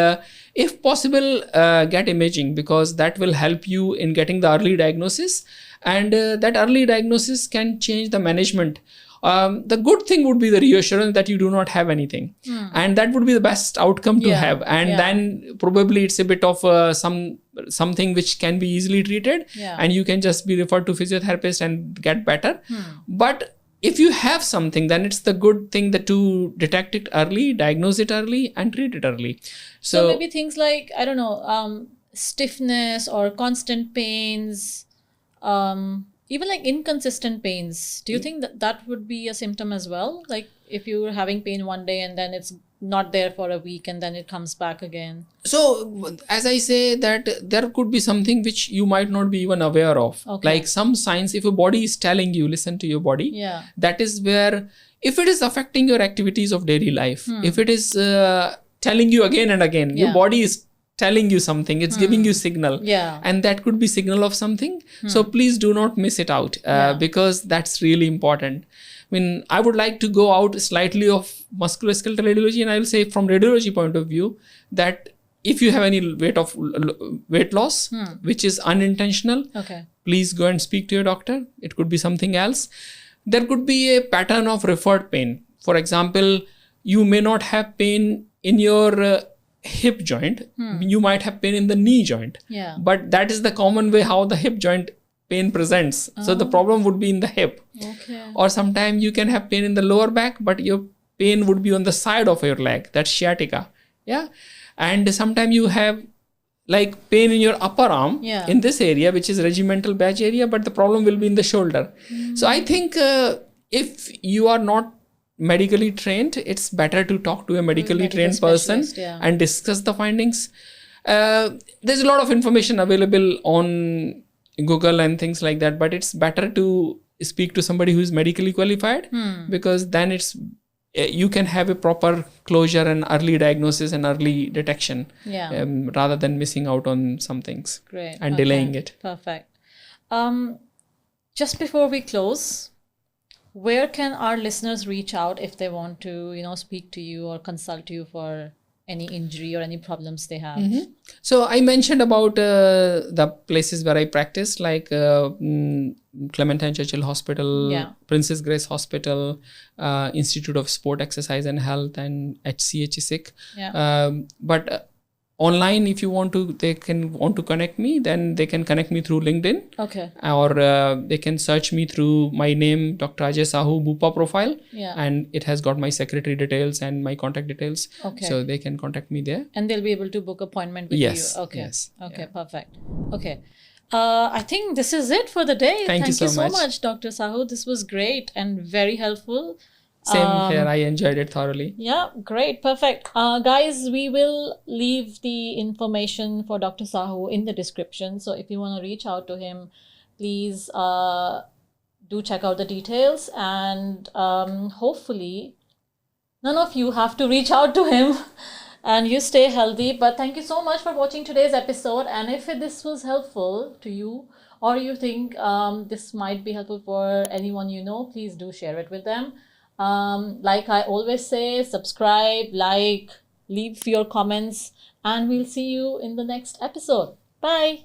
if possible, get imaging, because that will help you in getting the early diagnosis, and that early diagnosis can change the management. The good thing would be the reassurance that you do not have anything, and that would be the best outcome to have, and then probably it's a bit of something which can be easily treated, and you can just be referred to physiotherapist and get better. But if you have something, then it's the good thing that to detect it early, diagnose it early, and treat it early. So maybe things like, I don't know, stiffness or constant pains, even like inconsistent pains. Do you think that would be a symptom as well? Like if you're having pain one day and then it's not there for a week and then it comes back again. So as I say, that there could be something which you might not be even aware of. Like some signs, if your body is telling you, listen to your body. That is where, if it is affecting your activities of daily life, if it is telling you again and again, your body is telling you something, it's giving you signal, and that could be signal of something. So please do not miss it out, because that's really important. I mean, I would like to go out slightly of musculoskeletal radiology, and I will say from radiology point of view that if you have any weight loss, which is unintentional, please go and speak to your doctor. It could be something else. There could be a pattern of referred pain. For example, you may not have pain in your hip joint, you might have pain in the knee joint, but that is the common way how the hip joint pain presents. So the problem would be in the hip. Or sometimes you can have pain in the lower back, but your pain would be on the side of your leg, that's sciatica. And sometimes you have like pain in your upper arm, in this area, which is regimental badge area, but the problem will be in the shoulder. So I think if you are not medically trained, it's better to talk to a medically trained person and discuss the findings. There's a lot of information available on Google and things like that, but it's better to speak to somebody who is medically qualified, because then it's you can have a proper closure and early diagnosis and early detection, rather than missing out on some things and delaying it. Perfect. Just before we close, where can our listeners reach out if they want to, speak to you or consult you for any injury or any problems they have? So I mentioned about the places where I practice, like Clementine Churchill Hospital, Princess Grace Hospital, Institute of Sport, Exercise and Health, and HCH SIC. But online, if you want to connect me, then they can connect me through LinkedIn. Or they can search me through my name, Dr. Ajay Sahu Bupa profile. And it has got my secretary details and my contact details. So they can contact me there. And they'll be able to book appointment with you. Perfect. I think this is it for the day. Thank you so much, Dr. Sahu. This was great and very helpful. Same here. I enjoyed it thoroughly. Yeah, great. Perfect. Guys, we will leave the information for Dr. Sahu in the description. So if you want to reach out to him, please do check out the details. And hopefully, none of you have to reach out to him and you stay healthy. But thank you so much for watching today's episode. And if this was helpful to you, or you think this might be helpful for anyone you know, please do share it with them. Like I always say, subscribe, like, leave your comments, and we'll see you in the next episode. Bye.